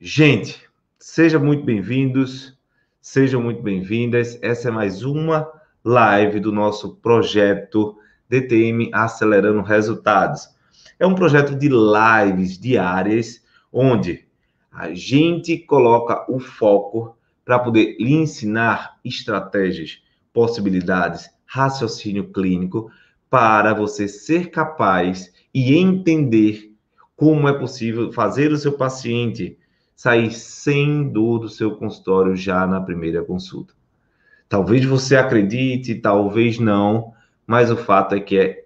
Gente, sejam muito bem-vindos, sejam muito bem-vindas. Essa é mais uma live do nosso projeto DTM Acelerando Resultados. É um projeto de lives diárias, onde a gente coloca o foco para poder lhe ensinar estratégias, possibilidades, raciocínio clínico, para você ser capaz e entender como é possível fazer o seu paciente sair sem dor do seu consultório já na primeira consulta. Talvez você acredite, talvez não, mas o fato é que é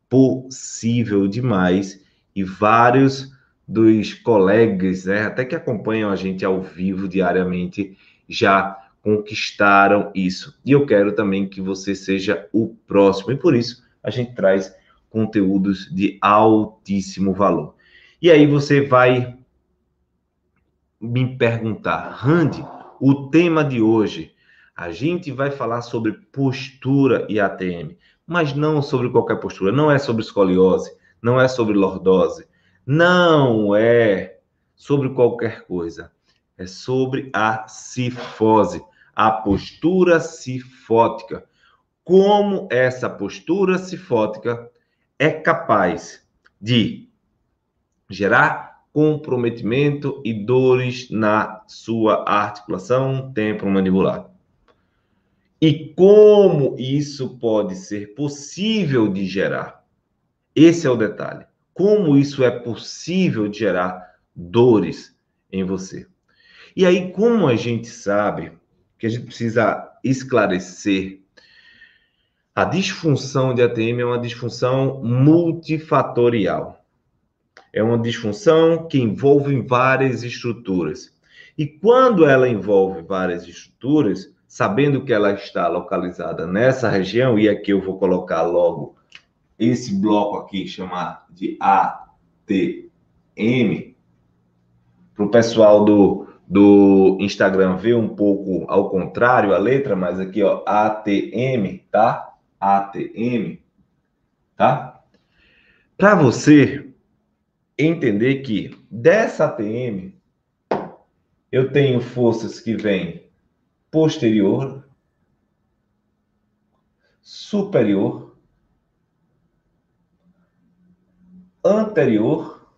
possível demais e vários dos colegas, né, até que acompanham a gente ao vivo diariamente, já conquistaram isso. E eu quero também que você seja o próximo, e por isso a gente traz conteúdos de altíssimo valor. E aí você vai me perguntar, Randy, o tema de hoje, a gente vai falar sobre postura e ATM, mas não sobre qualquer postura, não é sobre escoliose, não é sobre lordose, não é sobre qualquer coisa, é sobre a cifose, a postura cifótica. Como essa postura cifótica é capaz de gerar comprometimento e dores na sua articulação temporomandibular. E como isso pode ser possível de gerar? Esse é o detalhe. Como isso é possível de gerar dores em você? E aí, como a gente sabe que a gente precisa esclarecer, a disfunção de ATM é uma disfunção multifatorial. É uma disfunção que envolve várias estruturas. E quando ela envolve várias estruturas, sabendo que ela está localizada nessa região, e aqui eu vou colocar logo esse bloco aqui, chamar de ATM, para o pessoal do Instagram ver um pouco ao contrário a letra, mas aqui, ó, ATM, tá? ATM, tá? Para você entender que dessa ATM eu tenho forças que vêm posterior, superior, anterior,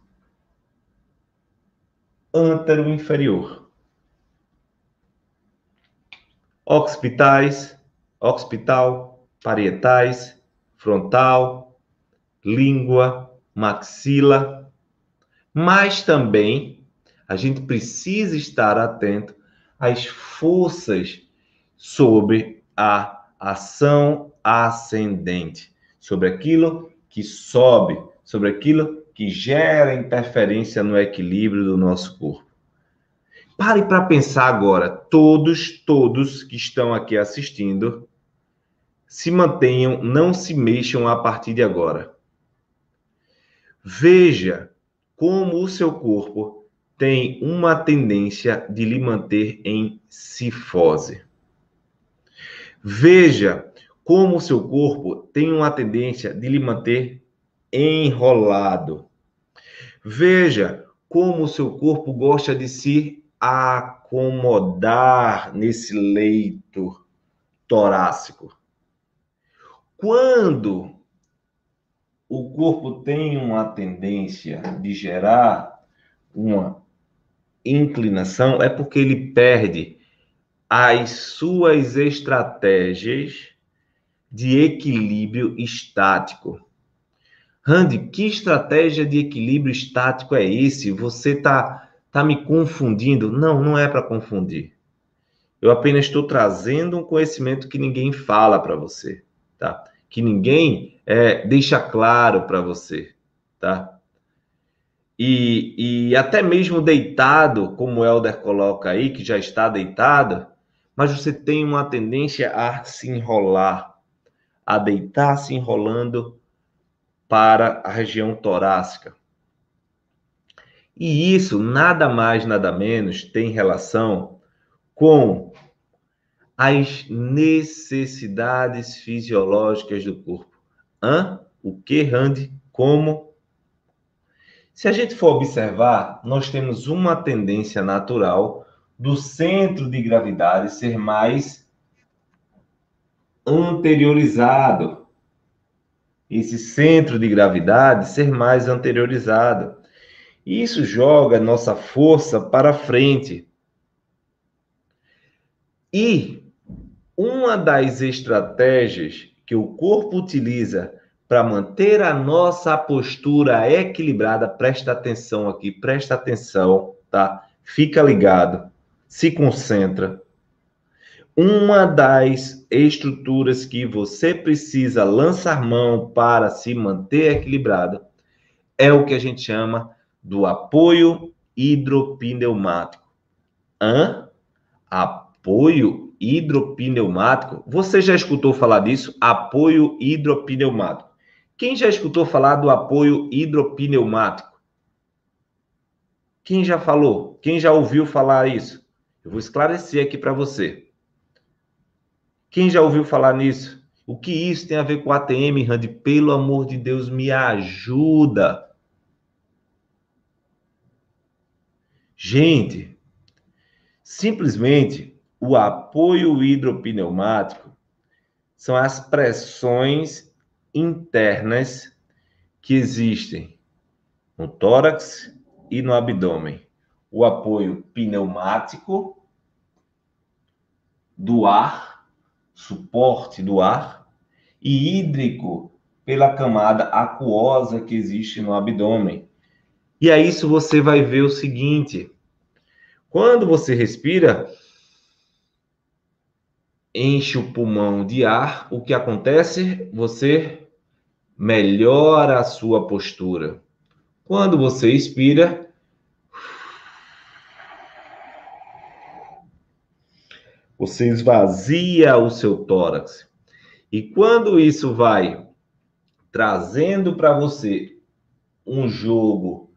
antero-inferior. Occipital, parietais, frontal, língua, maxila. Mas também a gente precisa estar atento às forças sobre a ação ascendente, sobre aquilo que sobe, sobre aquilo que gera interferência no equilíbrio do nosso corpo. Pare para pensar agora, todos que estão aqui assistindo, se mantenham, não se mexam a partir de agora. Veja como o seu corpo tem uma tendência de lhe manter em cifose. Veja como o seu corpo tem uma tendência de lhe manter enrolado. Veja como o seu corpo gosta de se acomodar nesse leito torácico. Quando o corpo tem uma tendência de gerar uma inclinação, é porque ele perde as suas estratégias de equilíbrio estático. Randy, que estratégia de equilíbrio estático é esse? Você tá me confundindo? Não, não é para confundir. Eu apenas estou trazendo um conhecimento que ninguém fala para você, tá? Que ninguém deixa claro para você, tá? E até mesmo deitado, como o Helder coloca aí, que já está deitado, mas você tem uma tendência a se enrolar, a deitar se enrolando para a região torácica. E isso nada mais, nada menos tem relação com as necessidades fisiológicas do corpo. O que, Randy? Como? Se a gente for observar, nós temos uma tendência natural do centro de gravidade ser mais anteriorizado. Esse centro de gravidade ser mais anteriorizado. E isso joga nossa força para frente. E uma das estratégias que o corpo utiliza para manter a nossa postura equilibrada, presta atenção aqui, presta atenção, tá? Fica ligado, se concentra. Uma das estruturas que você precisa lançar mão para se manter equilibrado é o que a gente chama do apoio hidropneumático. Apoio hidropneumático? Você já escutou falar disso? Apoio hidropneumático. Quem já escutou falar do apoio hidropneumático? Quem já falou? Quem já ouviu falar isso? Eu vou esclarecer aqui para você. Quem já ouviu falar nisso? O que isso tem a ver com ATM, Randy? Pelo amor de Deus, me ajuda. Gente, simplesmente o apoio hidropneumático são as pressões internas que existem no tórax e no abdômen. O apoio pneumático do ar, suporte do ar, e hídrico pela camada aquosa que existe no abdômen. E a isso você vai ver o seguinte: quando você respira, enche o pulmão de ar, o que acontece? Você melhora a sua postura. Quando você expira, você esvazia o seu tórax. E quando isso vai trazendo para você um jogo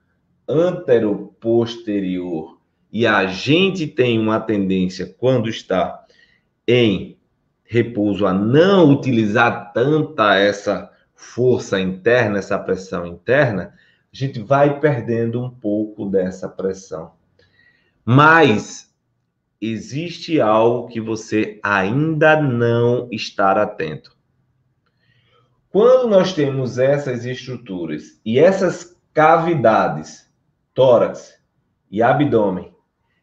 antero-posterior, e a gente tem uma tendência, quando está em repouso, a não utilizar tanta essa força interna, essa pressão interna, a gente vai perdendo um pouco dessa pressão. Mas existe algo que você ainda não está atento. Quando nós temos essas estruturas e essas cavidades, tórax e abdômen,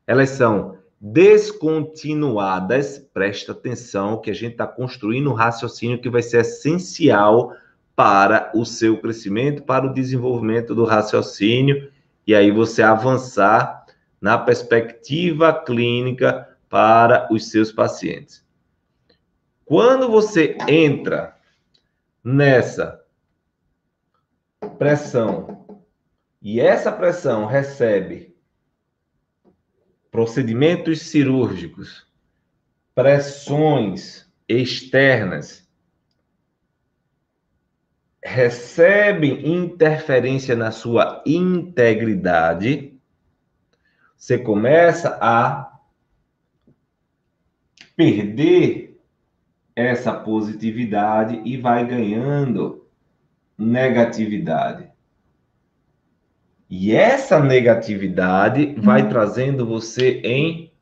elas são descontinuadas, presta atenção que a gente está construindo um raciocínio que vai ser essencial para o seu crescimento, para o desenvolvimento do raciocínio, e aí você avançar na perspectiva clínica para os seus pacientes. Quando você entra nessa pressão e essa pressão recebe procedimentos cirúrgicos, pressões externas, recebem interferência na sua integridade, você começa a perder essa positividade e vai ganhando negatividade. E essa negatividade vai trazendo você em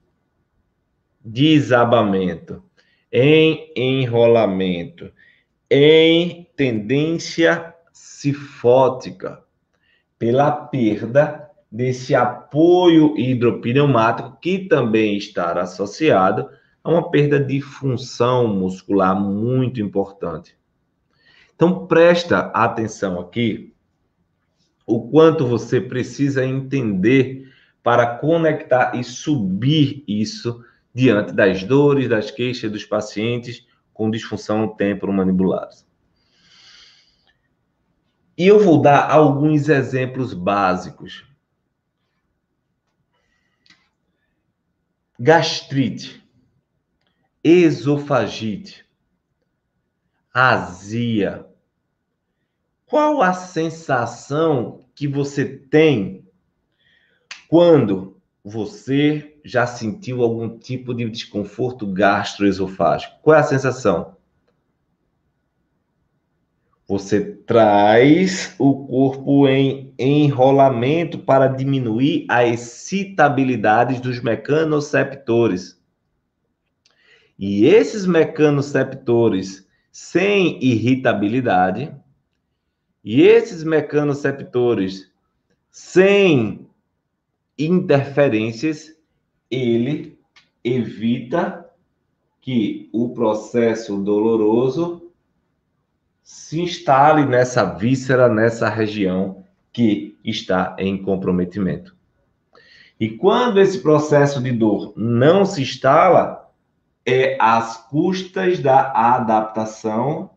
desabamento, em enrolamento, em tendência cifótica, pela perda desse apoio hidropneumático, que também está associado a uma perda de função muscular muito importante. Então, presta atenção aqui o quanto você precisa entender para conectar e subir isso diante das dores, das queixas dos pacientes com disfunção temporomandibular. E eu vou dar alguns exemplos básicos. Gastrite, esofagite, azia. Qual a sensação que você tem quando você já sentiu algum tipo de desconforto gastroesofágico? Qual é a sensação? Você traz o corpo em enrolamento para diminuir a excitabilidade dos mecanoceptores. E esses mecanoceptores sem irritabilidade, e esses mecanoceptores sem interferências, ele evita que o processo doloroso se instale nessa víscera, nessa região que está em comprometimento. E quando esse processo de dor não se instala, é às custas da adaptação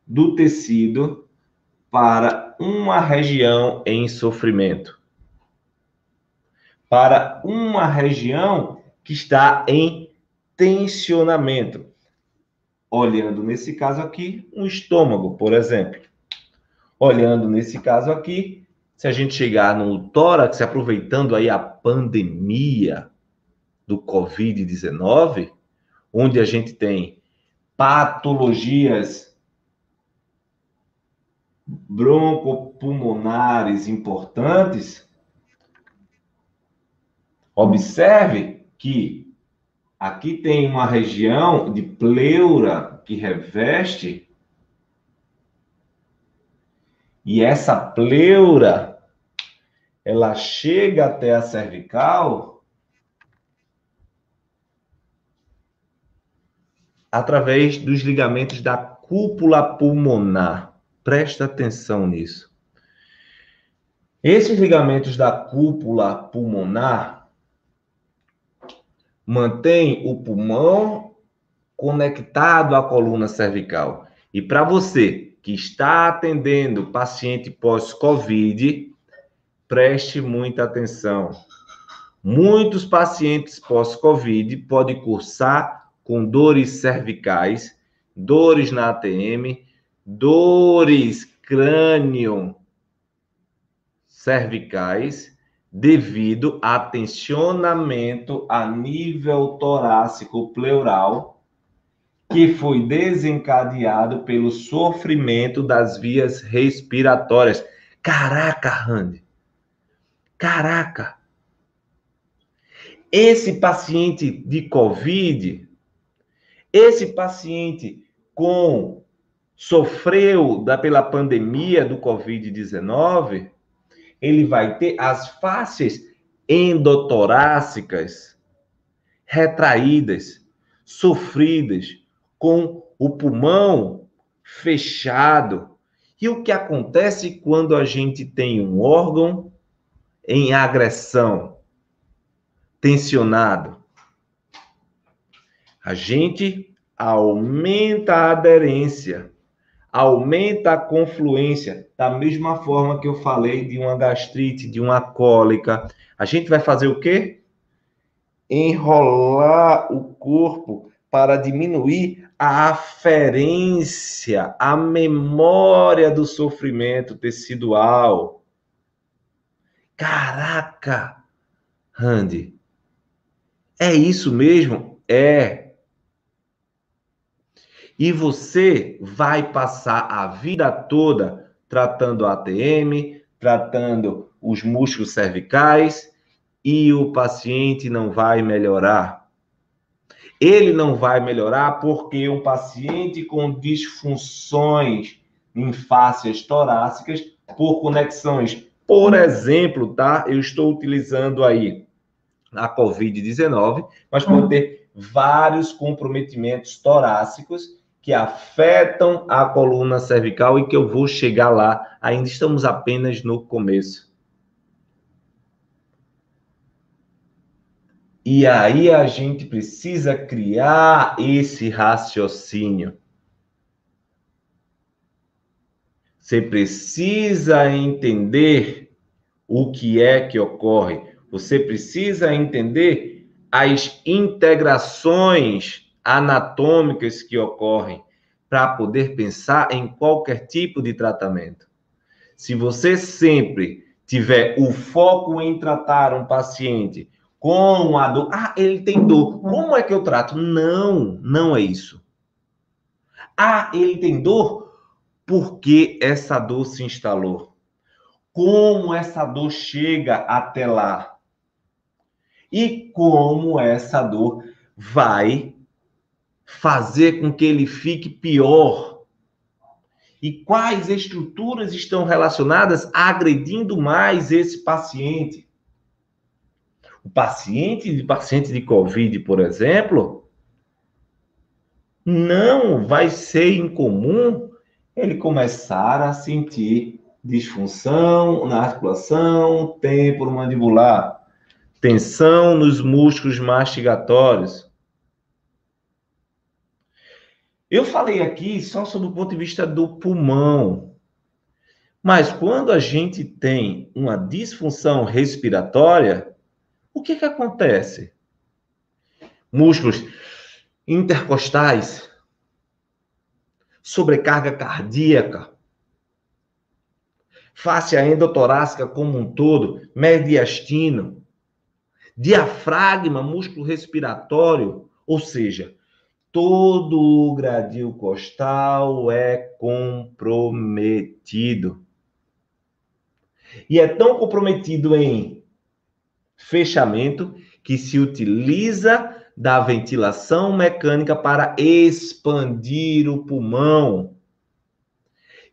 do tecido para uma região em sofrimento, para uma região que está em tensionamento. Olhando nesse caso aqui, um estômago, por exemplo. Olhando nesse caso aqui, se a gente chegar no tórax, aproveitando aí a pandemia do Covid-19, onde a gente tem patologias broncopulmonares importantes, observe que aqui tem uma região de pleura que reveste, e essa pleura, ela chega até a cervical através dos ligamentos da cúpula pulmonar. Presta atenção nisso. Esses ligamentos da cúpula pulmonar mantêm o pulmão conectado à coluna cervical. E para você que está atendendo paciente pós-Covid, preste muita atenção. Muitos pacientes pós-Covid podem cursar com dores cervicais, dores na ATM, dores crânio cervicais, devido a tensionamento a nível torácico pleural, que foi desencadeado pelo sofrimento das vias respiratórias. Caraca, Randy! Caraca! Esse paciente de Covid, esse paciente sofreu pela pandemia do Covid-19, ele vai ter as fáscias endotorácicas retraídas, sofridas, com o pulmão fechado. E o que acontece quando a gente tem um órgão em agressão, tensionado? A gente aumenta a aderência, aumenta a confluência, da mesma forma que eu falei de uma gastrite, de uma cólica. A gente vai fazer o quê? Enrolar o corpo para diminuir a aferência, a memória do sofrimento tecidual. Caraca, Randy, é isso mesmo? É. E você vai passar a vida toda tratando a ATM, tratando os músculos cervicais, e o paciente não vai melhorar. Ele não vai melhorar porque um paciente com disfunções em fáscias torácicas por conexões, por exemplo, tá? Eu estou utilizando aí a COVID-19, mas pode ter vários comprometimentos torácicos que afetam a coluna cervical e que eu vou chegar lá. Ainda estamos apenas no começo. E aí a gente precisa criar esse raciocínio. Você precisa entender o que é que ocorre. Você precisa entender as integrações anatômicas que ocorrem para poder pensar em qualquer tipo de tratamento. Se você sempre tiver o foco em tratar um paciente com a dor, ele tem dor, como é que eu trato? Não, não é isso. Ele tem dor? por que essa dor se instalou? Como essa dor chega até lá? E como essa dor vai fazer com que ele fique pior? E quais estruturas estão relacionadas agredindo mais esse paciente? O paciente de COVID, por exemplo, não vai ser incomum ele começar a sentir disfunção na articulação temporomandibular, tensão nos músculos mastigatórios. Eu falei aqui só sobre o ponto de vista do pulmão, mas quando a gente tem uma disfunção respiratória, o que acontece? Músculos intercostais, sobrecarga cardíaca, fáscia endotorácica como um todo, mediastino, diafragma, músculo respiratório, ou seja, todo o gradil costal é comprometido. E é tão comprometido em fechamento que se utiliza da ventilação mecânica para expandir o pulmão.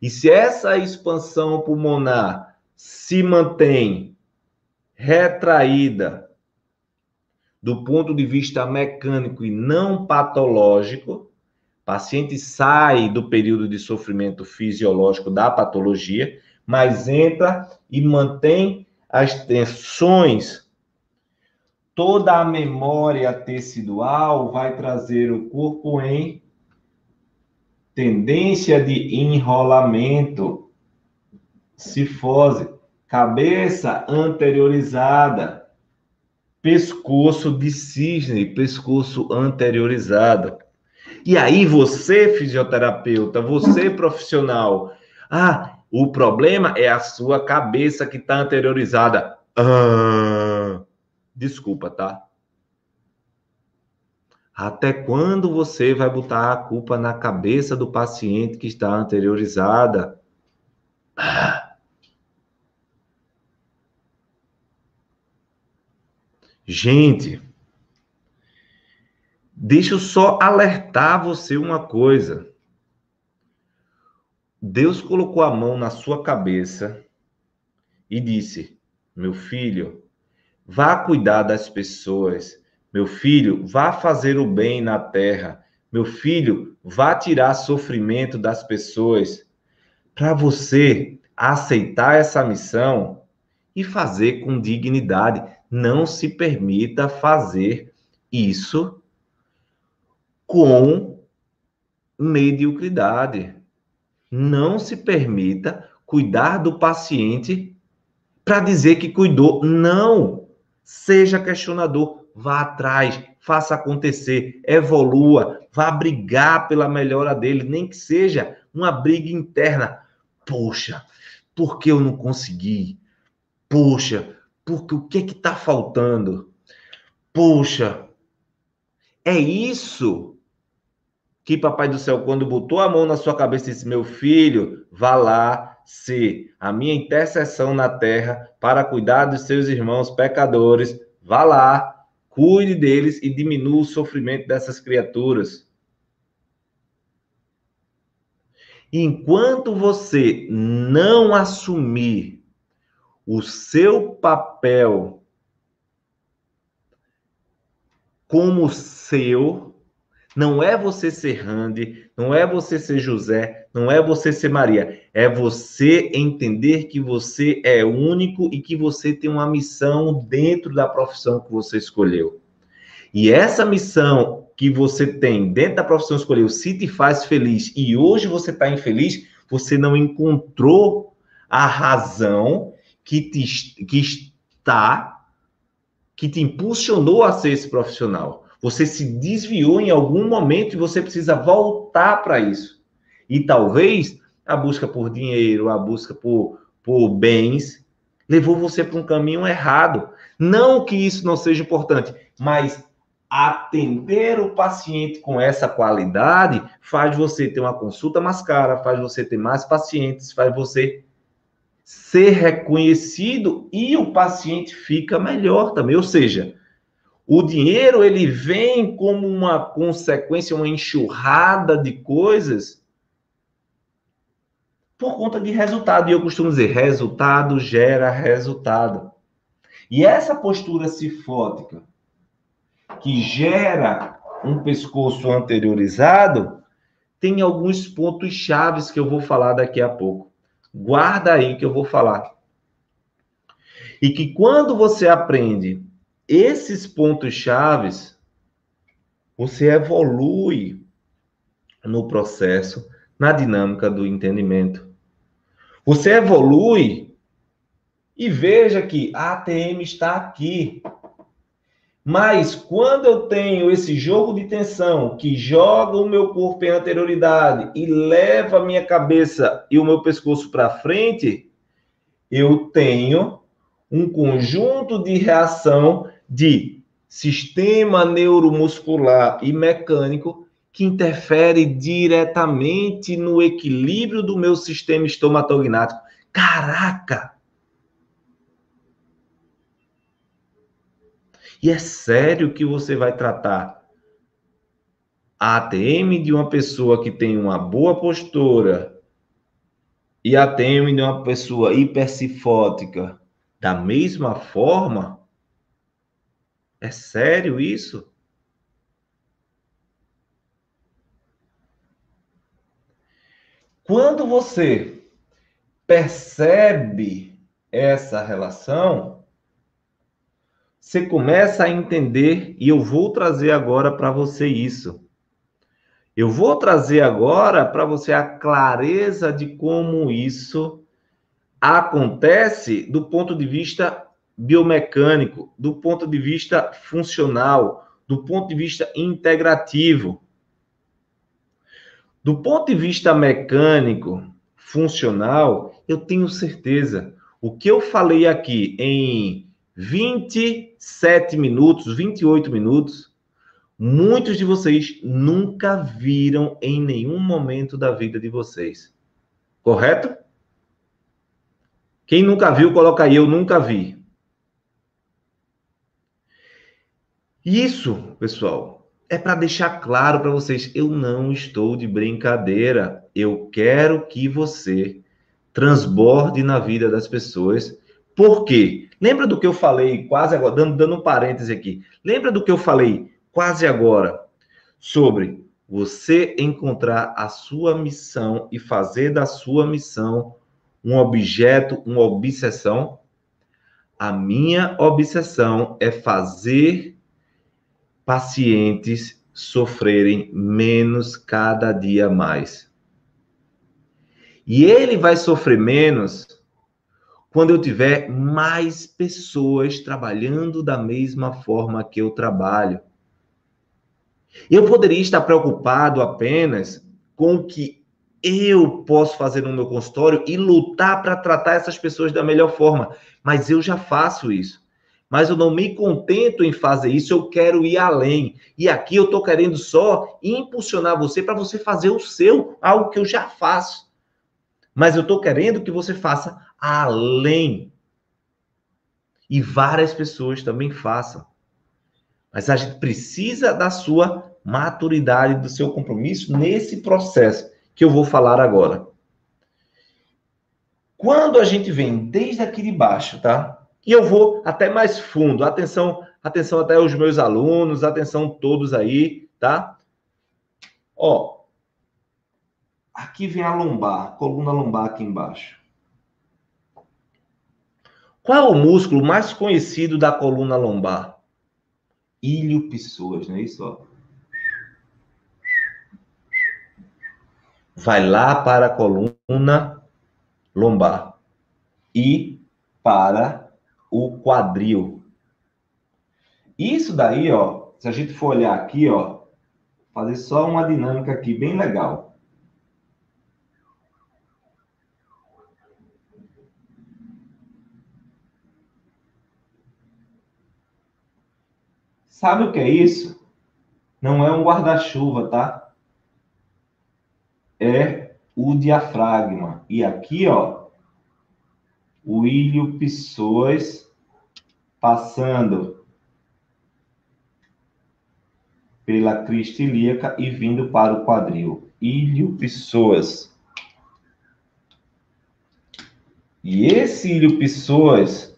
E se essa expansão pulmonar se mantém retraída do ponto de vista mecânico e não patológico, o paciente sai do período de sofrimento fisiológico da patologia, mas entra e mantém as tensões. Toda a memória tecidual vai trazer o corpo em tendência de enrolamento, cifose, cabeça anteriorizada, pescoço de cisne, pescoço anteriorizado. E aí você, fisioterapeuta, você profissional, o problema é a sua cabeça que está anteriorizada. Desculpa, tá? Até quando você vai botar a culpa na cabeça do paciente que está anteriorizada? Gente, deixa eu só alertar você uma coisa. Deus colocou a mão na sua cabeça e disse: meu filho, vá cuidar das pessoas. Meu filho, vá fazer o bem na terra. Meu filho, vá tirar sofrimento das pessoas. Para você aceitar essa missão e fazer com dignidade. Não se permita fazer isso com mediocridade. Não se permita cuidar do paciente para dizer que cuidou. Não! Seja questionador, vá atrás, faça acontecer, evolua, vá brigar pela melhora dele, nem que seja uma briga interna. Poxa, por que eu não consegui? Poxa, porque o que está faltando? Poxa, é isso que Papai do Céu, quando botou a mão na sua cabeça, disse: meu filho, vá lá ser a minha intercessão na terra para cuidar dos seus irmãos pecadores. Vá lá, cuide deles e diminua o sofrimento dessas criaturas. Enquanto você não assumir o seu papel como seu, não é você ser Randy, não é você ser José, não é você ser Maria, é você entender que você é único e que você tem uma missão dentro da profissão que você escolheu. E essa missão que você tem dentro da profissão que escolheu, se te faz feliz e hoje você está infeliz, você não encontrou a razão que te impulsionou a ser esse profissional. Você se desviou em algum momento e você precisa voltar para isso. E talvez a busca por dinheiro, a busca por bens, levou você para um caminho errado. Não que isso não seja importante, mas atender o paciente com essa qualidade faz você ter uma consulta mais cara, faz você ter mais pacientes, faz você ser reconhecido e o paciente fica melhor também. Ou seja, o dinheiro ele vem como uma consequência, uma enxurrada de coisas por conta de resultado. E eu costumo dizer, resultado gera resultado. E essa postura cifótica que gera um pescoço anteriorizado tem alguns pontos chaves que eu vou falar daqui a pouco. Guarda aí que eu vou falar. E que quando você aprende esses pontos chaves, você evolui no processo, na dinâmica do entendimento. Você evolui e veja que a ATM está aqui. Mas quando eu tenho esse jogo de tensão que joga o meu corpo em anterioridade e leva a minha cabeça e o meu pescoço para frente, eu tenho um conjunto de reação de sistema neuromuscular e mecânico que interfere diretamente no equilíbrio do meu sistema estomatognático. Caraca! E é sério que você vai tratar a ATM de uma pessoa que tem uma boa postura e a ATM de uma pessoa hipercifótica da mesma forma? É sério isso? Quando você percebe essa relação, você começa a entender, e eu vou trazer agora para você isso. Eu vou trazer agora para você a clareza de como isso acontece do ponto de vista biomecânico, do ponto de vista funcional, do ponto de vista integrativo. Do ponto de vista mecânico, funcional, eu tenho certeza. O que eu falei aqui em 27 minutos, 28 minutos, muitos de vocês nunca viram em nenhum momento da vida de vocês. Correto? Quem nunca viu, coloca aí, eu nunca vi. Isso, pessoal, é para deixar claro para vocês, eu não estou de brincadeira. Eu quero que você transborde na vida das pessoas. Por quê? Lembra do que eu falei quase agora, dando um parêntese aqui. Lembra do que eu falei quase agora sobre você encontrar a sua missão e fazer da sua missão um objeto, uma obsessão? A minha obsessão é fazer pacientes sofrerem menos cada dia mais. E ele vai sofrer menos quando eu tiver mais pessoas trabalhando da mesma forma que eu trabalho. Eu poderia estar preocupado apenas com o que eu posso fazer no meu consultório e lutar para tratar essas pessoas da melhor forma, mas eu já faço isso. Mas eu não me contento em fazer isso, eu quero ir além. E aqui eu estou querendo só impulsionar você para você fazer o seu, algo que eu já faço. Mas eu estou querendo que você faça além. E várias pessoas também façam. Mas a gente precisa da sua maturidade, do seu compromisso nesse processo que eu vou falar agora. Quando a gente vem desde aqui de baixo, tá? E eu vou até mais fundo. Atenção, atenção até os meus alunos, atenção todos aí, tá? Ó, aqui vem a lombar, coluna lombar aqui embaixo. Qual é o músculo mais conhecido da coluna lombar? Ilho-pessoas, não é isso? Ó. Vai lá para a coluna lombar e para o quadril. Isso daí, ó, se a gente for olhar aqui, ó, fazer só uma dinâmica aqui bem legal. Sabe o que é isso? Não é um guarda-chuva, tá? É o diafragma. E aqui, ó, o ilho psoas passando pela crista ilíaca e vindo para o quadril. Ilho psoas. E esse ilho psoas,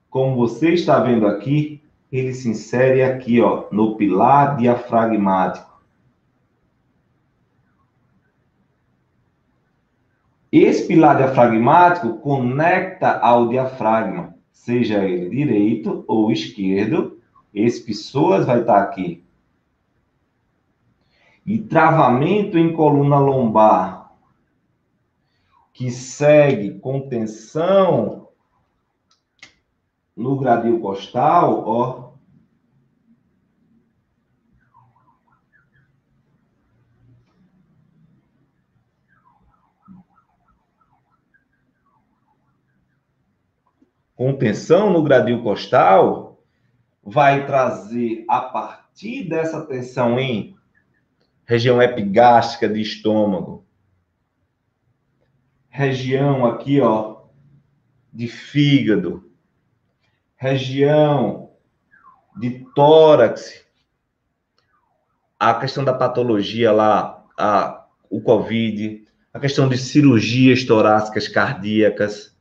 como você está vendo aqui, ele se insere aqui, ó, no pilar diafragmático. Esse pilar diafragmático conecta ao diafragma, seja ele direito ou esquerdo. Esse psoas vai estar aqui. E travamento em coluna lombar, que segue com tensão no gradil costal, ó. Com tensão no gradil costal, vai trazer, a partir dessa tensão em região epigástrica de estômago, região aqui, ó, de fígado, região de tórax, a questão da patologia lá, o COVID, a questão de cirurgias torácicas cardíacas,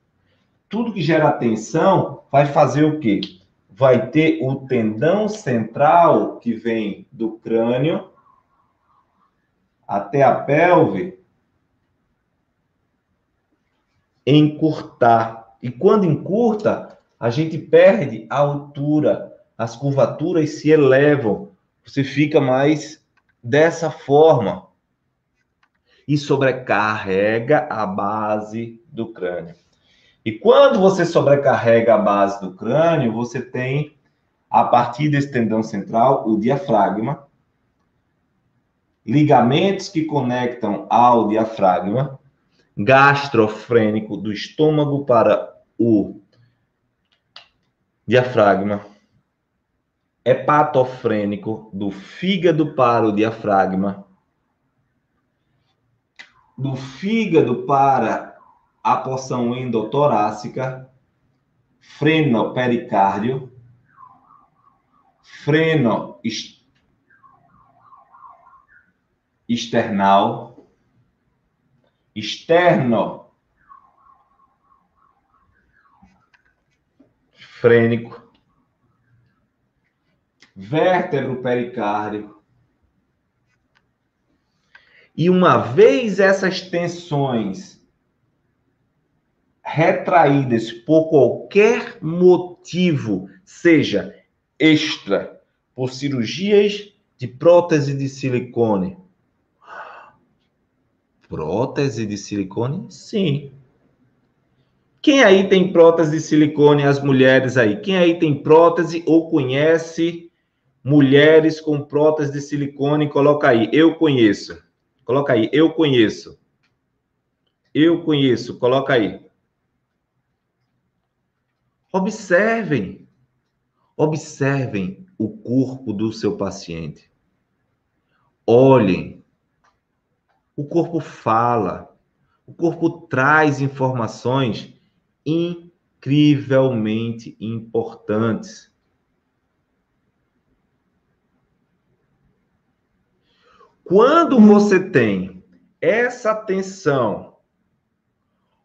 tudo que gera tensão vai fazer o quê? Vai ter o tendão central que vem do crânio até a pelve encurtar. E quando encurta, a gente perde a altura, as curvaturas se elevam, você fica mais dessa forma e sobrecarrega a base do crânio. E quando você sobrecarrega a base do crânio, você tem, a partir desse tendão central, o diafragma, ligamentos que conectam ao diafragma, gastrofrênico do estômago para o diafragma, hepatofrênico do fígado para o diafragma, do fígado para a porção endotorácica, freno pericárdio, freno external, externo frênico, vértebro pericárdio. E uma vez essas tensões retraídas por qualquer motivo, seja extra, por cirurgias de prótese de silicone. Prótese de silicone? Sim. Quem aí tem prótese de silicone, as mulheres aí? Quem aí tem prótese ou conhece mulheres com prótese de silicone? Coloca aí, eu conheço. Coloca aí, eu conheço. Eu conheço, coloca aí. Observem. Observem o corpo do seu paciente. Olhem. O corpo fala. O corpo traz informações incrivelmente importantes. Quando você tem essa tensão,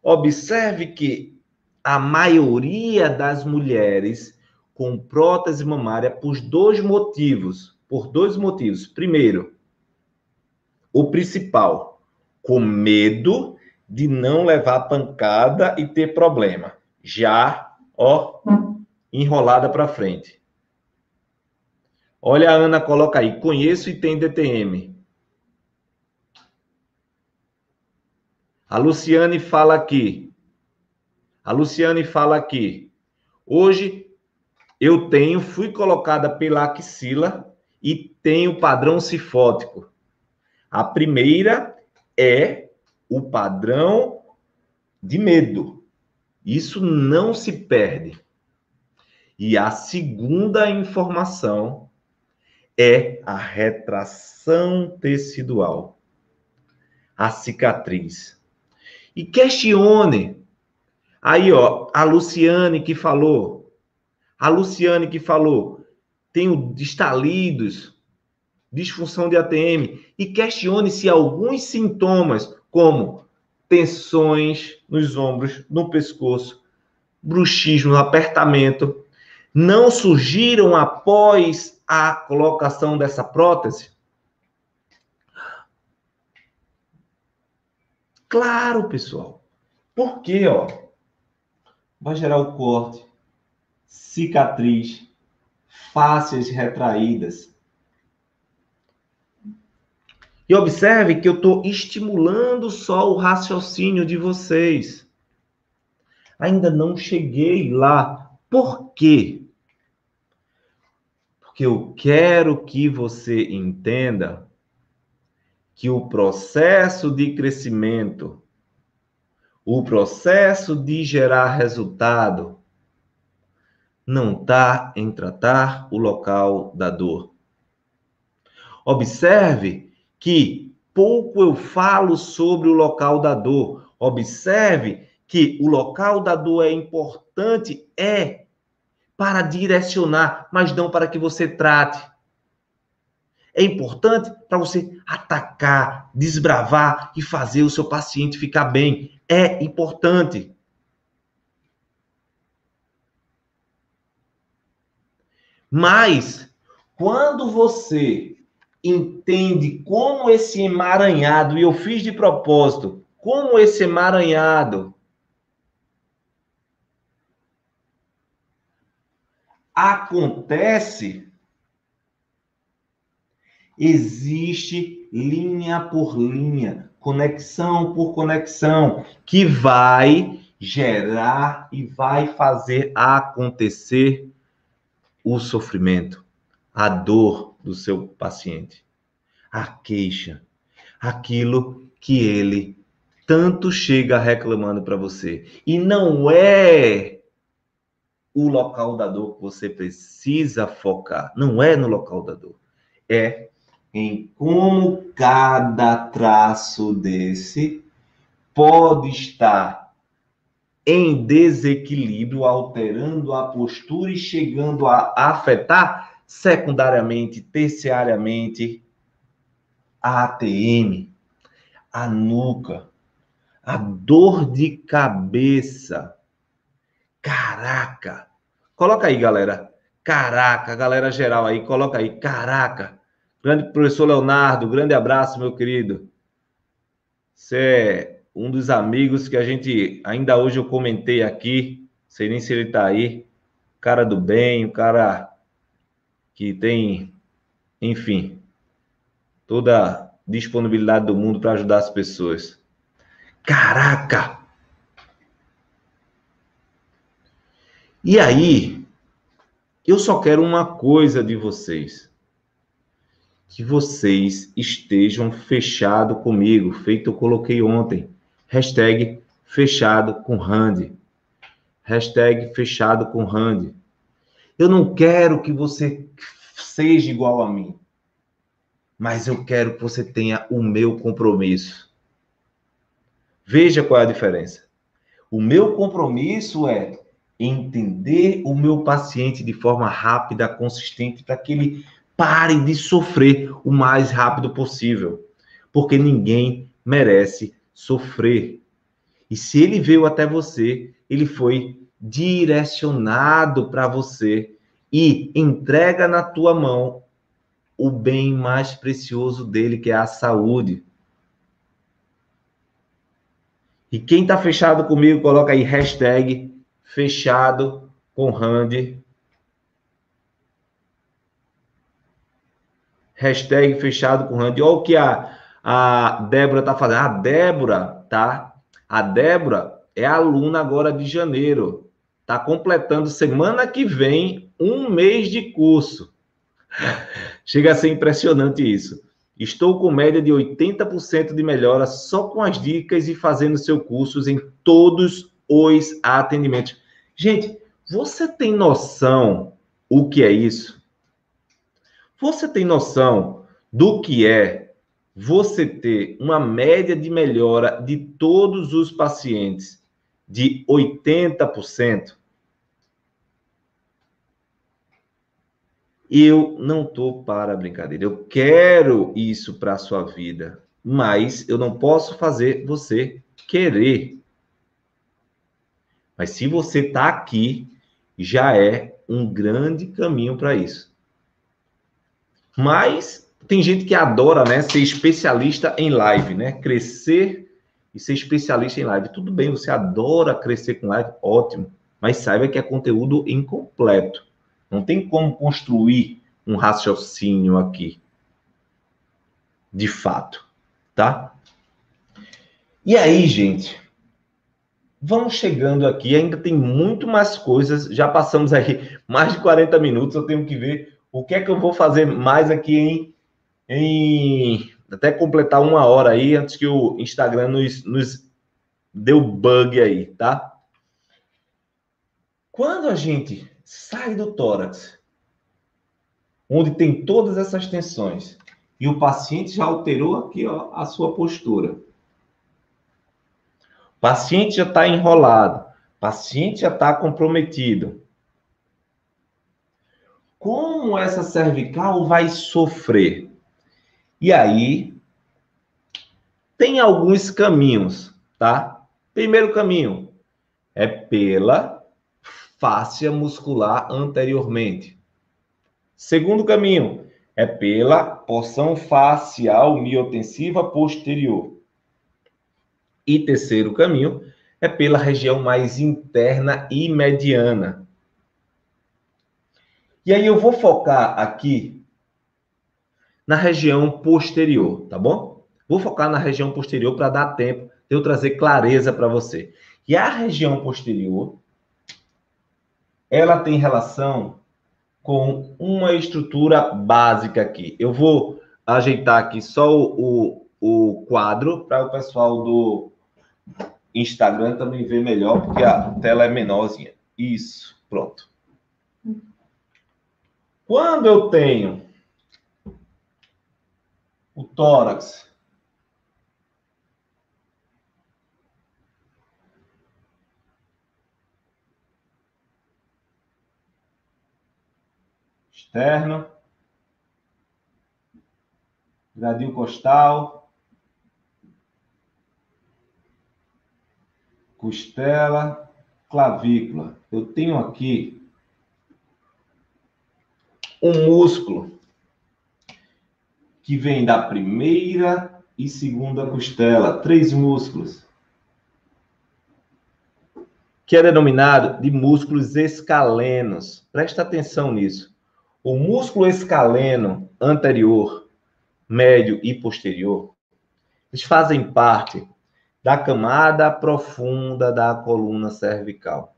observe que a maioria das mulheres com prótese mamária por dois motivos. Primeiro, o principal, com medo de não levar pancada e ter problema. Já, ó, enrolada para frente. Olha, a Ana coloca aí, conheço e tem DTM. A Luciane fala aqui. Hoje eu fui colocada pela axila e tenho padrão cifótico. A primeira é o padrão de medo. Isso não se perde. E a segunda informação é a retração tecidual, a cicatriz. E questione. Aí, ó, a Luciane que falou, tenho estalidos, disfunção de ATM, e questione se alguns sintomas, como tensões nos ombros, no pescoço, bruxismo, apertamento, não surgiram após a colocação dessa prótese? Claro, pessoal. Por quê, ó? Vai gerar o corte, cicatriz, fáscias retraídas. E observe que eu estou estimulando só o raciocínio de vocês. Ainda não cheguei lá. Por quê? Porque eu quero que você entenda que o processo de crescimento, o processo de gerar resultado, não está em tratar o local da dor. Observe que pouco eu falo sobre o local da dor. Observe que o local da dor é importante, para direcionar, mas não para que você trate. É importante para você atacar, desbravar e fazer o seu paciente ficar bem. É importante. Mas, quando você entende como esse emaranhado, e eu fiz de propósito, como esse emaranhado acontece, existe linha por linha, conexão por conexão, que vai gerar e vai fazer acontecer o sofrimento, a dor do seu paciente, a queixa, aquilo que ele tanto chega reclamando para você. E não é o local da dor que você precisa focar, não é no local da dor, é em como cada traço desse pode estar em desequilíbrio, alterando a postura e chegando a afetar secundariamente, terciariamente, a ATM, a nuca, a dor de cabeça. Caraca! Coloca aí, galera. Caraca, galera geral aí, coloca aí. Caraca! Grande professor Leonardo, grande abraço, meu querido. Você é um dos amigos que a gente, ainda hoje eu comentei aqui, sei nem se ele tá aí, cara do bem, o cara que tem, enfim, toda a disponibilidade do mundo para ajudar as pessoas. Caraca! E aí, eu só quero uma coisa de vocês. Que vocês estejam fechados comigo, feito eu coloquei ontem. Hashtag fechado com Randy. Hashtag fechado com Randy. Eu não quero que você seja igual a mim, mas eu quero que você tenha o meu compromisso. Veja qual é a diferença. O meu compromisso é entender o meu paciente de forma rápida, consistente, para que ele pare de sofrer o mais rápido possível. Porque ninguém merece sofrer. E se ele veio até você, ele foi direcionado para você e entrega na tua mão o bem mais precioso dele, que é a saúde. E quem está fechado comigo, coloca aí hashtag fechado com Randy. Hashtag fechado com Randy. Olha o que a Débora está fazendo. A Débora, tá? A Débora é aluna agora de janeiro. Está completando semana que vem 1 mês de curso. Chega a ser impressionante isso. Estou com média de 80% de melhora só com as dicas e fazendo seu curso em todos os atendimentos. Gente, você tem noção o que é isso? Você tem noção do que é você ter uma média de melhora de todos os pacientes de 80%? Eu não estou para brincadeira. Eu quero isso para a sua vida, mas eu não posso fazer você querer. Mas se você está aqui, já é um grande caminho para isso. Mas tem gente que adora, né, ser especialista em live, né? Crescer e ser especialista em live. Tudo bem, você adora crescer com live, ótimo. Mas saiba que é conteúdo incompleto. Não tem como construir um raciocínio aqui. De fato, tá? E aí, gente, vamos chegando aqui. Ainda tem muito mais coisas. Já passamos aí mais de 40 minutos. Eu tenho que ver o que é que eu vou fazer mais aqui até completar 1 hora aí, antes que o Instagram nos deu bug aí, tá? Quando a gente sai do tórax, onde tem todas essas tensões, e o paciente já alterou aqui, ó, a sua postura. O paciente já está enrolado, o paciente já está comprometido. Como essa cervical vai sofrer? E aí, tem alguns caminhos, tá? Primeiro caminho é pela fáscia muscular anteriormente. Segundo caminho é pela porção facial miotensiva posterior. E terceiro caminho é pela região mais interna e mediana. E aí eu vou focar aqui na região posterior, tá bom? Vou focar na região posterior para dar tempo de eu trazer clareza para você. E a região posterior, ela tem relação com uma estrutura básica aqui. Eu vou ajeitar aqui só o quadro para o pessoal do Instagram também ver melhor, porque a tela é menorzinha. Isso, pronto. Quando eu tenho o tórax externo, gradil costal, costela, clavícula. Eu tenho aqui um músculo que vem da primeira e segunda costela, 3 músculos, que é denominado de músculos escalenos. Presta atenção nisso. O músculo escaleno anterior, médio e posterior, eles fazem parte da camada profunda da coluna cervical.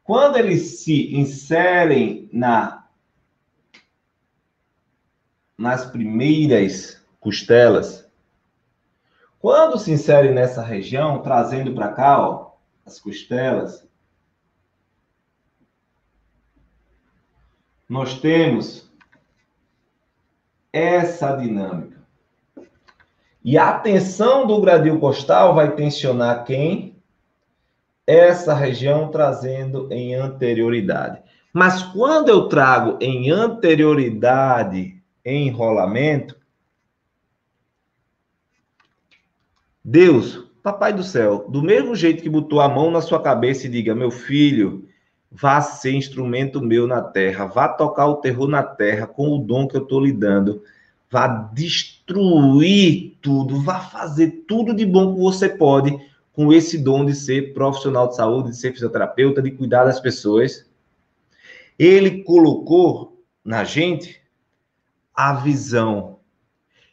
Quando eles se inserem nas primeiras costelas, quando se inserem nessa região, trazendo para cá, ó, as costelas, nós temos essa dinâmica. E a tensão do gradil costal vai tensionar quem? Essa região, trazendo em anterioridade. Mas quando eu trago em anterioridade, em enrolamento, Deus, Papai do céu, do mesmo jeito que botou a mão na sua cabeça e diga, meu filho, vá ser instrumento meu na terra, vá tocar o terror na terra com o dom que eu estou lhe dando, vá destruir tudo, vá fazer tudo de bom que você pode com esse dom de ser profissional de saúde, de ser fisioterapeuta, de cuidar das pessoas. Ele colocou na gente a visão.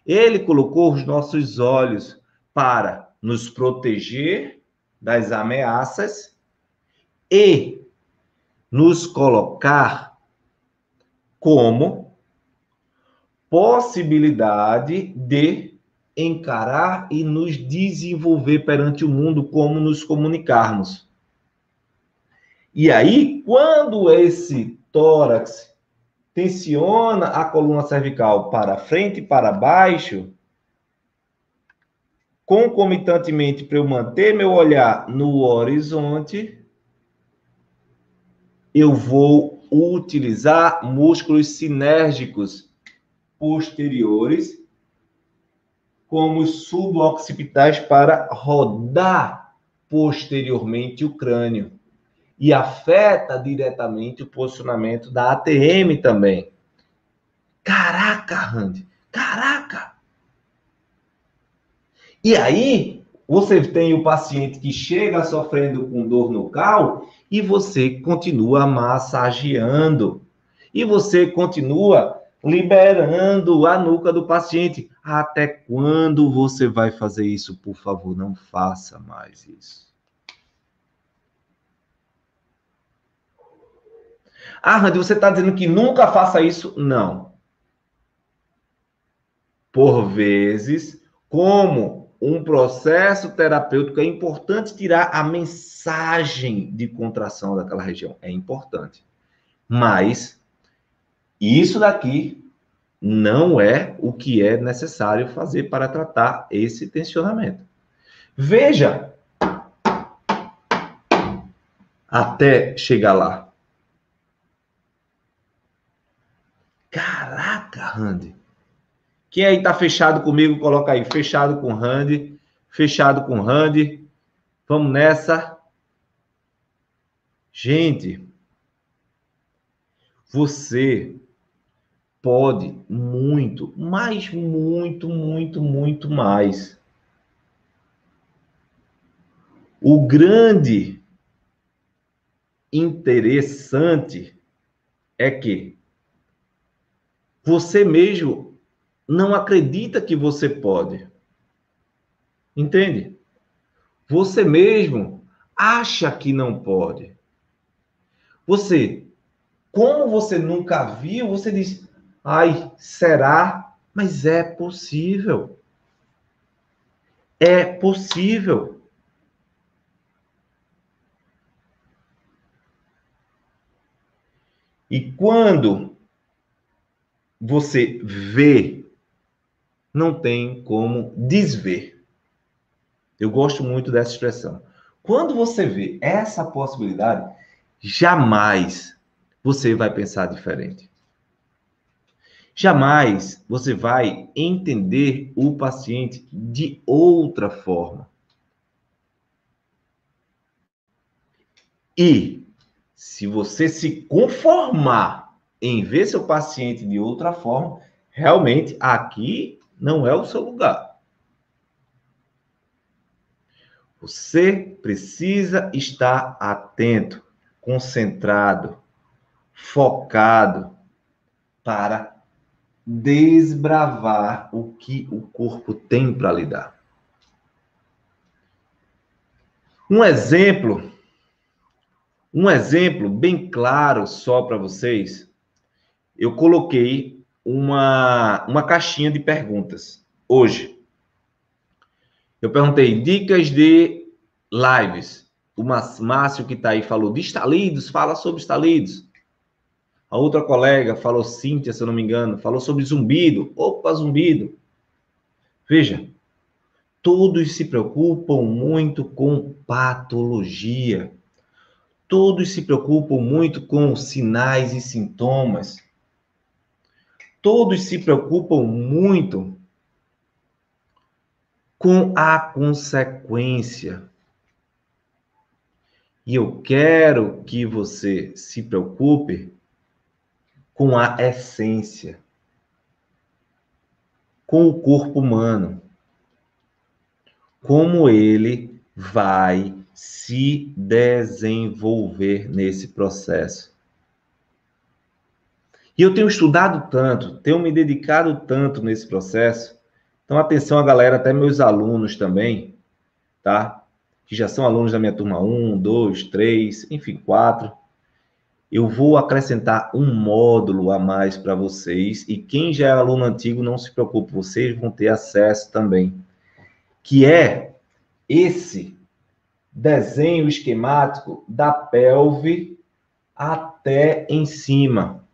Ele colocou os nossos olhos para nos proteger das ameaças e nos colocar como possibilidade de encarar e nos desenvolver perante o mundo, como nos comunicarmos. E aí, quando esse tórax tensiona a coluna cervical para frente e para baixo, concomitantemente, para eu manter meu olhar no horizonte, eu vou utilizar músculos sinérgicos posteriores, como os suboccipitais, para rodar posteriormente o crânio. E afeta diretamente o posicionamento da ATM também. Caraca, Randy! Caraca! E aí, você tem o paciente que chega sofrendo com dor no cal e você continua massageando. E você continua liberando a nuca do paciente. Até quando você vai fazer isso? Por favor, não faça mais isso. Ah, Randy, você está dizendo que nunca faça isso? Não. Por vezes, como um processo terapêutico, é importante tirar a mensagem de contração daquela região. É importante. Mas isso daqui não é o que é necessário fazer para tratar esse tensionamento. Veja, até chegar lá. Caraca, Randy. Quem aí tá fechado comigo, coloca aí, fechado com Randy, fechado com Randy. Vamos nessa. Gente, você pode muito, mas muito mais. O grande interessante é que você mesmo não acredita que você pode. Entende? Você mesmo acha que não pode. Você, como você nunca viu, você diz, ai, será? Mas é possível. É possível. E quando você vê, não tem como desver. Eu gosto muito dessa expressão. Quando você vê essa possibilidade, jamais você vai pensar diferente. Jamais você vai entender o paciente de outra forma. E se você se conformar em ver seu paciente de outra forma, realmente aqui não é o seu lugar. Você precisa estar atento, concentrado, focado para desbravar o que o corpo tem para lhe dar. Um exemplo bem claro só para vocês, eu coloquei uma caixinha de perguntas hoje. Eu perguntei dicas de lives. O Márcio que está aí falou de estalidos, fala sobre estalidos. A outra colega falou, Cíntia, se eu não me engano, falou sobre zumbido. Opa, zumbido. Veja, todos se preocupam muito com patologia. Todos se preocupam muito com sinais e sintomas. Todos se preocupam muito com a consequência. E eu quero que você se preocupe com a essência, com o corpo humano, como ele vai se desenvolver nesse processo. E eu tenho estudado tanto, tenho me dedicado tanto nesse processo. Então, atenção a galera, até meus alunos também, tá? Que já são alunos da minha turma 1, 2, 3, enfim, 4. Eu vou acrescentar um módulo a mais para vocês. E quem já é aluno antigo, não se preocupe, vocês vão ter acesso também. Que é esse desenho esquemático da pelve até em cima.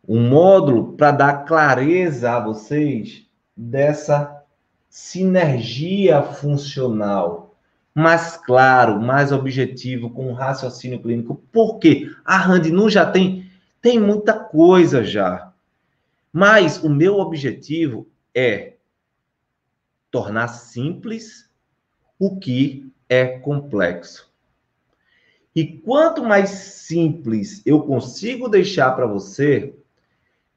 um módulo para dar clareza a vocês dessa sinergia funcional, mais claro, mais objetivo, com um raciocínio clínico. Por quê? A Randinu já tem muita coisa já. Mas o meu objetivo é tornar simples o que é complexo. E quanto mais simples eu consigo deixar para você,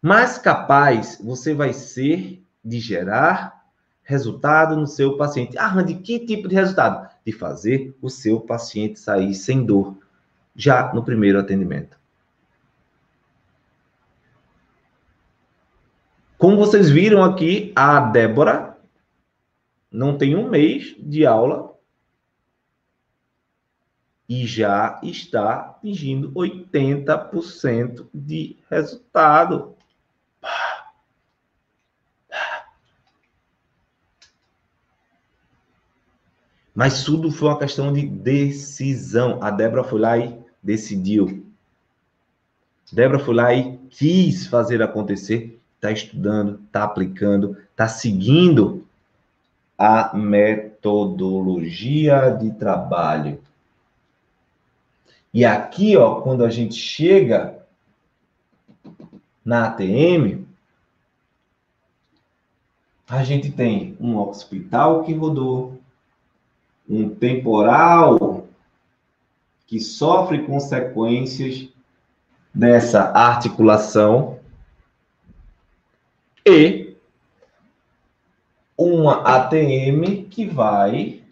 mais capaz você vai ser de gerar resultado no seu paciente. Ah, Randy, que tipo de resultado? De fazer o seu paciente sair sem dor, já no primeiro atendimento. Como vocês viram aqui, a Débora não tem um mês de aula e já está atingindo 80% de resultado. Mas tudo foi uma questão de decisão. A Débora foi lá e decidiu. Débora foi lá e quis fazer acontecer. Está estudando, está aplicando, está seguindo a metodologia de trabalho. E aqui, ó, quando a gente chega na ATM, a gente tem um hospital que rodou, um temporal que sofre consequências dessa articulação e uma ATM que vai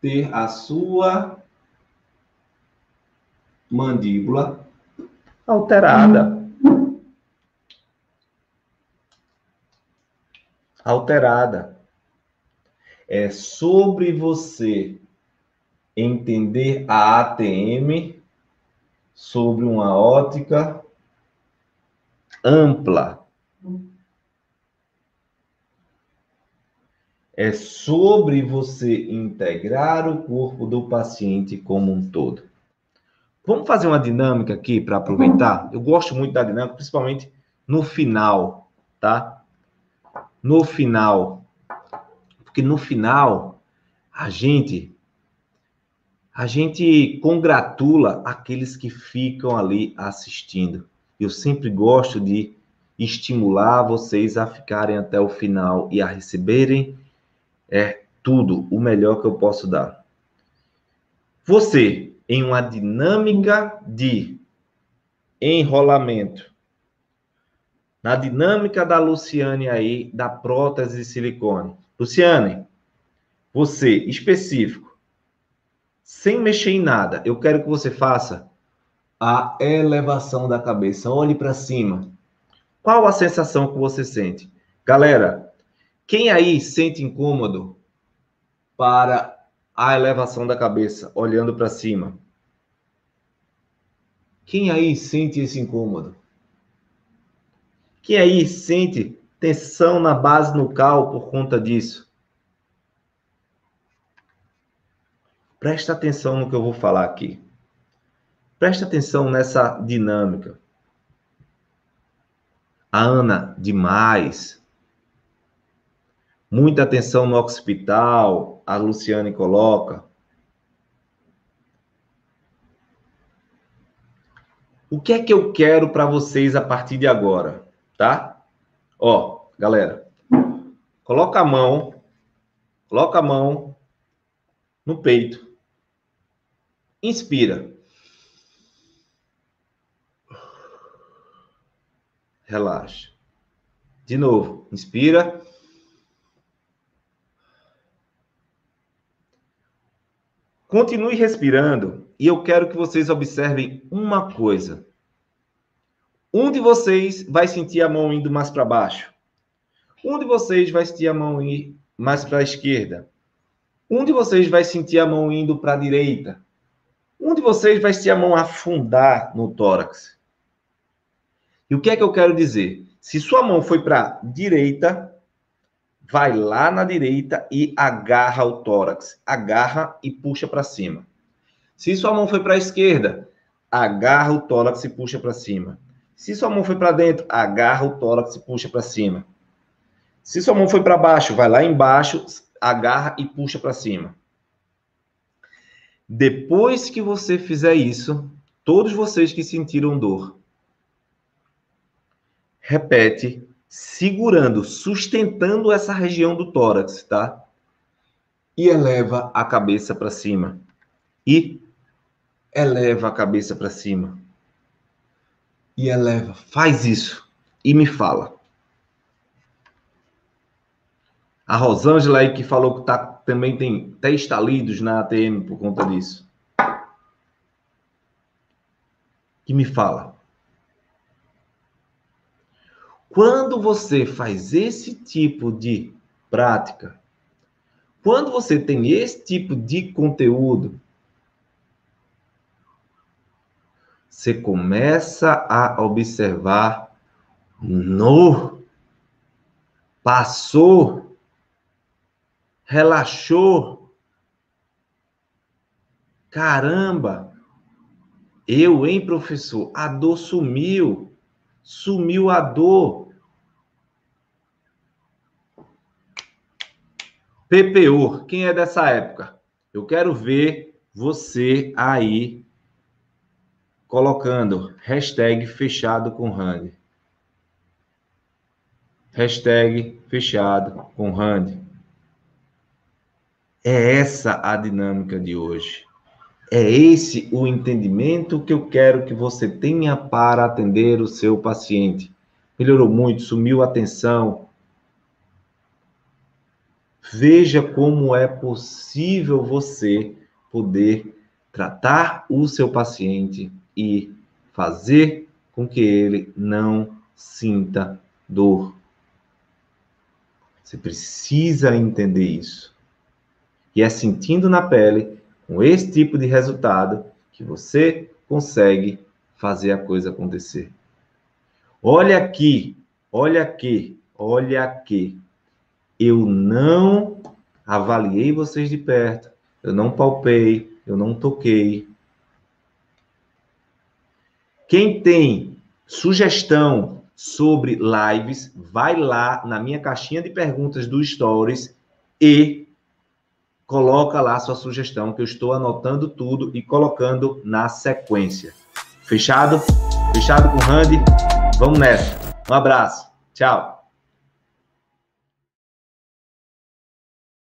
ter a sua mandíbula alterada. É sobre você entender a ATM sobre uma ótica ampla. É sobre você integrar o corpo do paciente como um todo. Vamos fazer uma dinâmica aqui para aproveitar? Eu gosto muito da dinâmica, principalmente no final, tá? No final. Porque no final, a gente congratula aqueles que ficam ali assistindo. Eu sempre gosto de estimular vocês a ficarem até o final e a receberem tudo, o melhor que eu posso dar. Você, em uma dinâmica de enrolamento, na dinâmica da Luciane aí, da prótese de silicone. Luciane, você, específico, sem mexer em nada, eu quero que você faça a elevação da cabeça. Olhe para cima. Qual a sensação que você sente? Galera, quem aí sente incômodo para a elevação da cabeça, olhando para cima? Quem aí sente esse incômodo? Quem aí sente tensão na base nucal por conta disso? Presta atenção no que eu vou falar aqui. Presta atenção nessa dinâmica. A Ana, demais. Muita atenção no occipital, a Luciane coloca. O que é que eu quero para vocês a partir de agora, tá? Ó, galera, coloca a mão no peito. Inspira. Relaxa. De novo, inspira. Continue respirando e eu quero que vocês observem uma coisa. Um de vocês vai sentir a mão indo mais para baixo. Um de vocês vai sentir a mão ir mais para a esquerda. Um de vocês vai sentir a mão indo para a direita. Um de vocês vai sentir a mão afundar no tórax. E o que é que eu quero dizer? Se sua mão foi para a direita, vai lá na direita e agarra o tórax. Agarra e puxa para cima. Se sua mão foi para a esquerda, agarra o tórax e puxa para cima. Se sua mão foi para dentro, agarra o tórax e puxa para cima. Se sua mão foi para baixo, vai lá embaixo, agarra e puxa para cima. Depois que você fizer isso, todos vocês que sentiram dor, repete, segurando, sustentando essa região do tórax, tá? E eleva a cabeça para cima. E eleva a cabeça para cima. E eleva. Faz isso. E me fala. A Rosângela aí que falou que também tem até estalidos na ATM por conta disso. Que me fala. Quando você faz esse tipo de prática, quando você tem esse tipo de conteúdo, você começa a observar passou, relaxou. Caramba, professor, a dor sumiu. Sumiu a dor. PPO, quem é dessa época? Eu quero ver você aí colocando hashtag fechado com Randy. Hashtag fechado com Randy. É essa a dinâmica de hoje. É esse o entendimento que eu quero que você tenha para atender o seu paciente. Melhorou muito, sumiu a tensão. Veja como é possível você poder tratar o seu paciente e fazer com que ele não sinta dor. Você precisa entender isso. E é sentindo na pele, com esse tipo de resultado, que você consegue fazer a coisa acontecer. Olha aqui, olha aqui, olha aqui. Eu não avaliei vocês de perto, eu não palpei, eu não toquei. Quem tem sugestão sobre lives, vai lá na minha caixinha de perguntas do Stories e coloca lá sua sugestão, que eu estou anotando tudo e colocando na sequência. Fechado? Fechado com o Randy? Vamos nessa. Um abraço. Tchau.